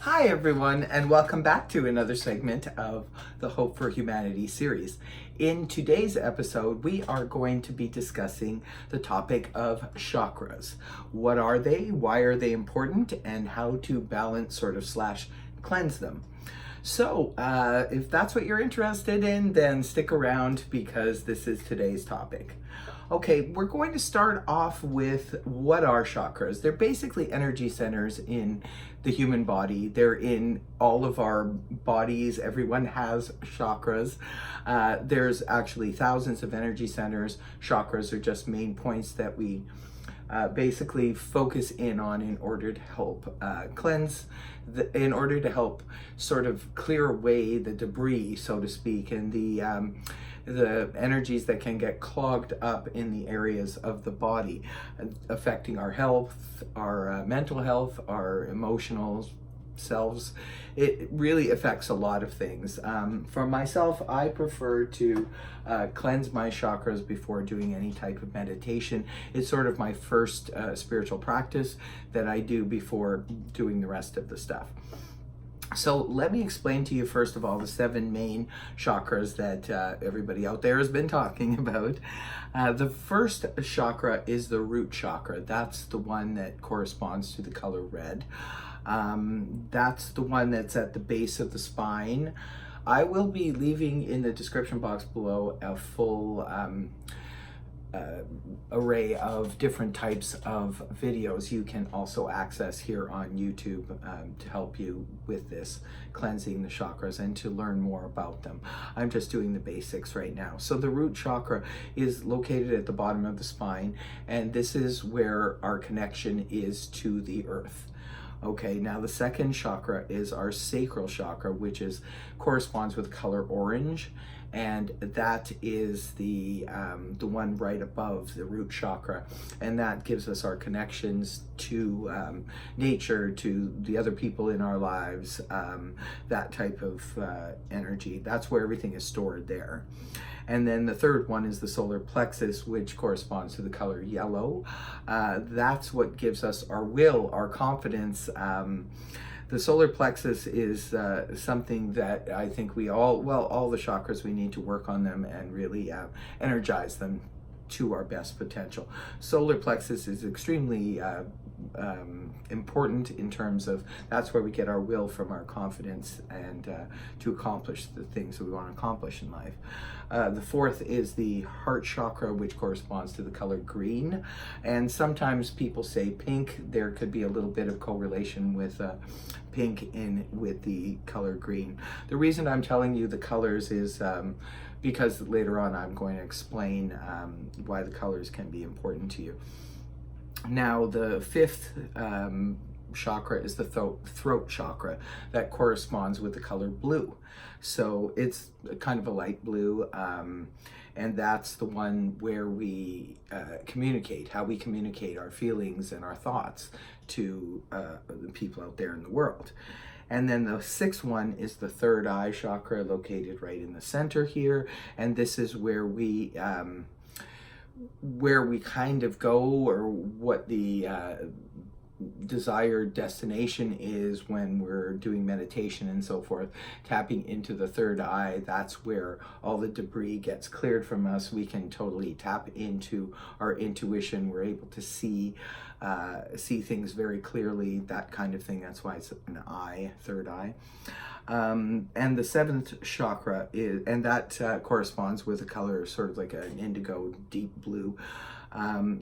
Hi everyone, and welcome back to another segment of the Hope for Humanity series. In today's episode, we are going to be discussing the topic of chakras. What are they, why are they important, and how to balance slash cleanse them. So, if that's what you're interested in, then stick around because this is today's topic. Okay, we're going to start off with what are chakras. They're basically energy centers in the human body. They're in all of our bodies. Everyone has chakras. There's actually thousands of energy centers. Chakras are just main points that we basically focus in on in order to help cleanse, in order to help sort of clear away the debris, so to speak, and the energies that can get clogged up in the areas of the body, affecting our health, our mental health, our emotional selves. It really affects a lot of things. For myself, I prefer to cleanse my chakras before doing any type of meditation. It's sort of my first spiritual practice that I do before doing the rest of the stuff. So let me explain to you first of all the 7 main chakras that everybody out there has been talking about. The first chakra is the root chakra. That's the one that corresponds to the color red. That's the one that's at the base of the spine. I will be leaving in the description box below a full array of different types of videos you can also access here on YouTube to help you with this cleansing the chakras and to learn more about them. I'm just doing the basics right now. So the root chakra is located at the bottom of the spine, and this is where our connection is to the earth. Okay, now the second chakra is our sacral chakra, which corresponds with color orange, and that is the one right above the root chakra, and that gives us our connections to nature, to the other people in our lives, that type of energy. That's where everything is stored there. And then the third one is the solar plexus, which corresponds to the color yellow. That's what gives us our will, our confidence. The solar plexus is something that I think all the chakras, we need to work on them and really energize them to our best potential. Solar plexus is extremely important in terms of that's where we get our will from, our confidence, and to accomplish the things that we want to accomplish in life. The fourth is the heart chakra, which corresponds to the color green, and sometimes people say pink. There could be a little bit of correlation with pink with the color green. The reason I'm telling you the colors is because later on I'm going to explain why the colors can be important to you. Now, the fifth chakra is the throat chakra that corresponds with the color blue. So it's kind of a light blue, and that's the one where we communicate, how we communicate our feelings and our thoughts to the people out there in the world. And then the sixth one is the third eye chakra, located right in the center here, and this is where we kind of go, or what the desired destination is when we're doing meditation and so forth. Tapping into the third eye, that's where all the debris gets cleared from us. We can totally tap into our intuition. We're able to see things very clearly, that kind of thing. That's why it's an eye, third eye. And the seventh chakra that corresponds with a color sort of like an indigo deep blue.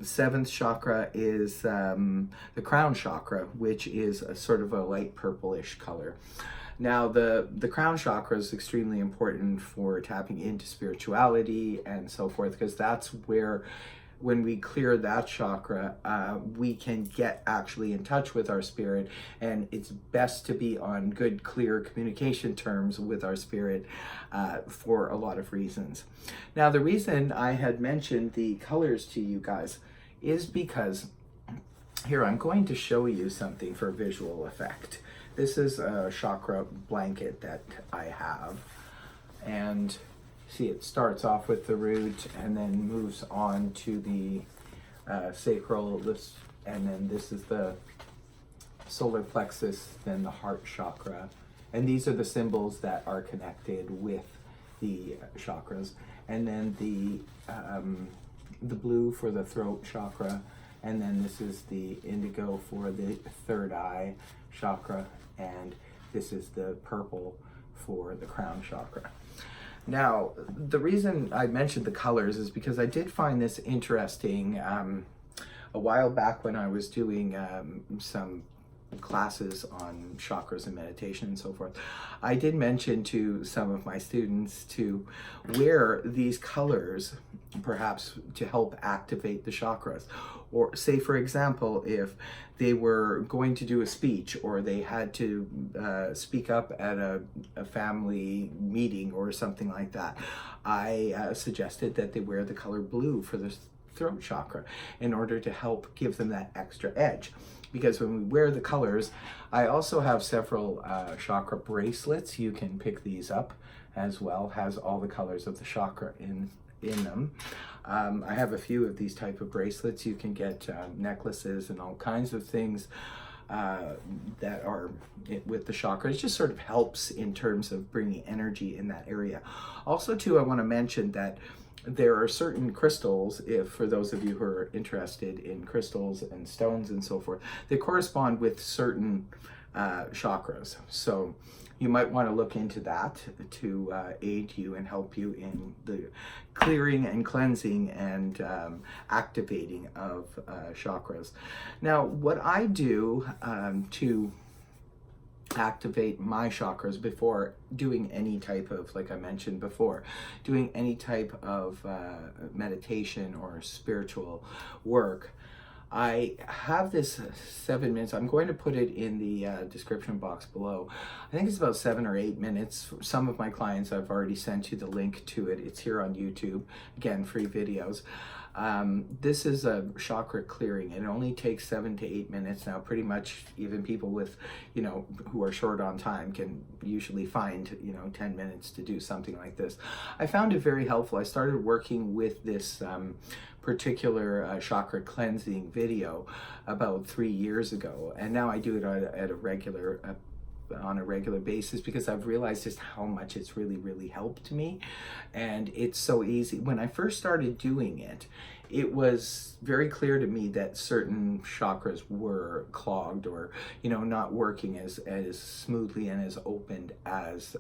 Seventh chakra is the crown chakra, which is a sort of a light purplish color. Now, the crown chakra is extremely important for tapping into spirituality and so forth, because that's where, when we clear that chakra, we can get actually in touch with our spirit, and it's best to be on good, clear communication terms with our spirit for a lot of reasons. Now, the reason I had mentioned the colors to you guys is because here I'm going to show you something for visual effect. This is a chakra blanket that I have, and see, it starts off with the root and then moves on to the sacral, and then this is the solar plexus, then the heart chakra. And these are the symbols that are connected with the chakras. And then the blue for the throat chakra. And then this is the indigo for the third eye chakra. And this is the purple for the crown chakra. Now, the reason I mentioned the colors is because I did find this interesting a while back when I was doing some classes on chakras and meditation and so forth. I did mention to some of my students to wear these colors perhaps to help activate the chakras. Or say, for example, if they were going to do a speech or they had to speak up at a family meeting or something like that, I suggested that they wear the color blue for the throat chakra in order to help give them that extra edge. Because when we wear the colors, I also have several chakra bracelets. You can pick these up as well. Has all the colors of the chakra in them. I have a few of these type of bracelets. You can get necklaces and all kinds of things that are with the chakra. It just sort of helps in terms of bringing energy in that area. Also too, I want to mention that there are certain crystals, if for those of you who are interested in crystals and stones and so forth, they correspond with certain chakras. So you might want to look into that to aid you and help you in the clearing and cleansing and activating of chakras. Now, what I do to activate my chakras before doing any type of, like I mentioned before, doing any type of meditation or spiritual work, I have this 7 minutes. I'm going to put it in the description box below. I think it's about 7 or 8 minutes. For some of my clients, I've already sent you the link to it. It's here on YouTube. Again, free videos. This is a chakra clearing. It only takes 7 to 8 minutes. Now, pretty much even people with, who are short on time can usually find, 10 minutes to do something like this. I found it very helpful. I started working with this particular chakra cleansing video about 3 years ago, and now I do it on a regular basis because I've realized just how much it's really helped me. And it's so easy. When I first started doing it, it was very clear to me that certain chakras were clogged or not working as smoothly and as opened as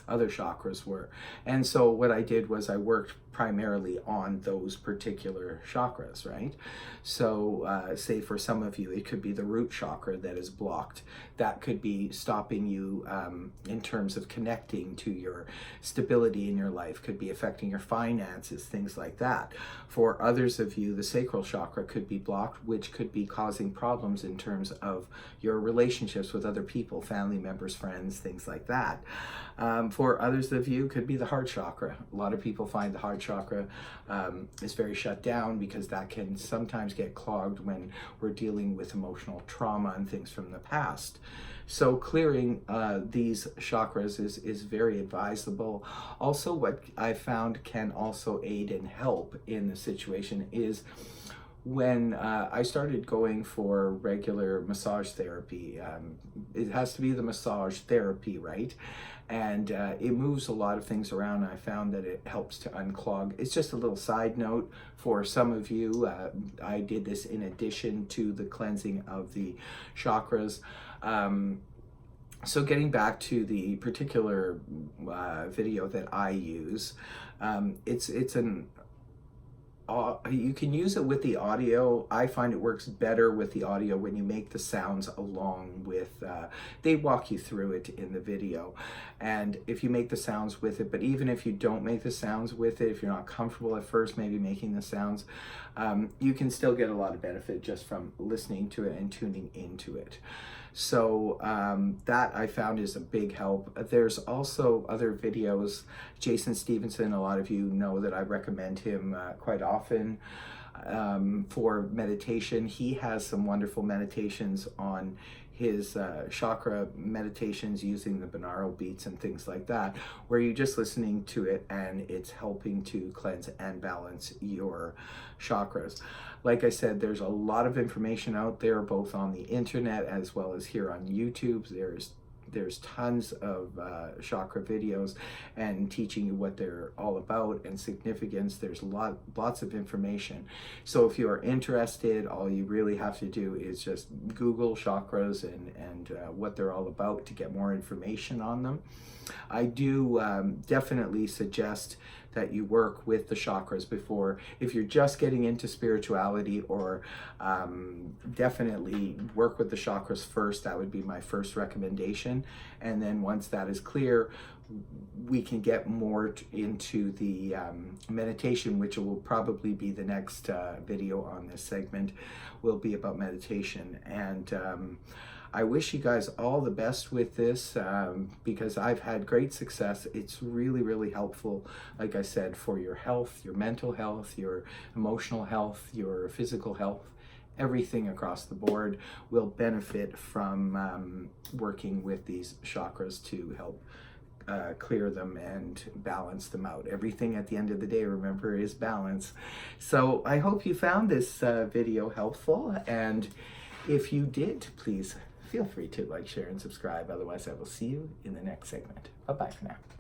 other chakras were. And so what I did was I worked primarily on those particular chakras, right? So say for some of you, it could be the root chakra that is blocked. That could be stopping you in terms of connecting to your stability in your life, could be affecting your finances, things like that. For others of you, the sacral chakra could be blocked, which could be causing problems in terms of your relationships with other people, family members, friends, things like that. For others of you, could be the heart chakra. A lot of people find the heart chakra is very shut down because that can sometimes get clogged when we're dealing with emotional trauma and things from the past. So clearing these chakras is very advisable. Also, what I found can also aid and help in the situation is when I started going for regular massage therapy. It has to be the massage therapy, right? And it moves a lot of things around. I found that it helps to unclog. It's just a little side note for some of you. I did this in addition to the cleansing of the chakras. So getting back to the particular video that I use, you can use it with the audio. I find it works better with the audio when you make the sounds along with, they walk you through it in the video. And if you make the sounds with it, but even if you don't make the sounds with it, if you're not comfortable at first maybe making the sounds, you can still get a lot of benefit just from listening to it and tuning into it. So that I found is a big help. There's also other videos. Jason Stevenson, a lot of you know that I recommend him quite often for meditation. He has some wonderful meditations on his chakra meditations using the binaural beats and things like that, where you're just listening to it and it's helping to cleanse and balance your chakras. Like I said, there's a lot of information out there, both on the internet as well as here on YouTube. There's tons of chakra videos and teaching you what they're all about and significance. There's lots of information. So if you are interested, all you really have to do is just Google chakras and what they're all about to get more information on them. I do definitely suggest that you work with the chakras before. If you're just getting into spirituality, or definitely work with the chakras first. That would be my first recommendation. And then once that is clear, we can get more into the meditation, which will probably be the next video on this segment, will be about meditation. And I wish you guys all the best with this, because I've had great success. It's really, really helpful, like I said, for your health, your mental health, your emotional health, your physical health. Everything across the board will benefit from working with these chakras to help clear them and balance them out. Everything at the end of the day, remember, is balance. So I hope you found this video helpful, and if you did, please feel free to like, share, and subscribe. Otherwise, I will see you in the next segment. Bye-bye for now.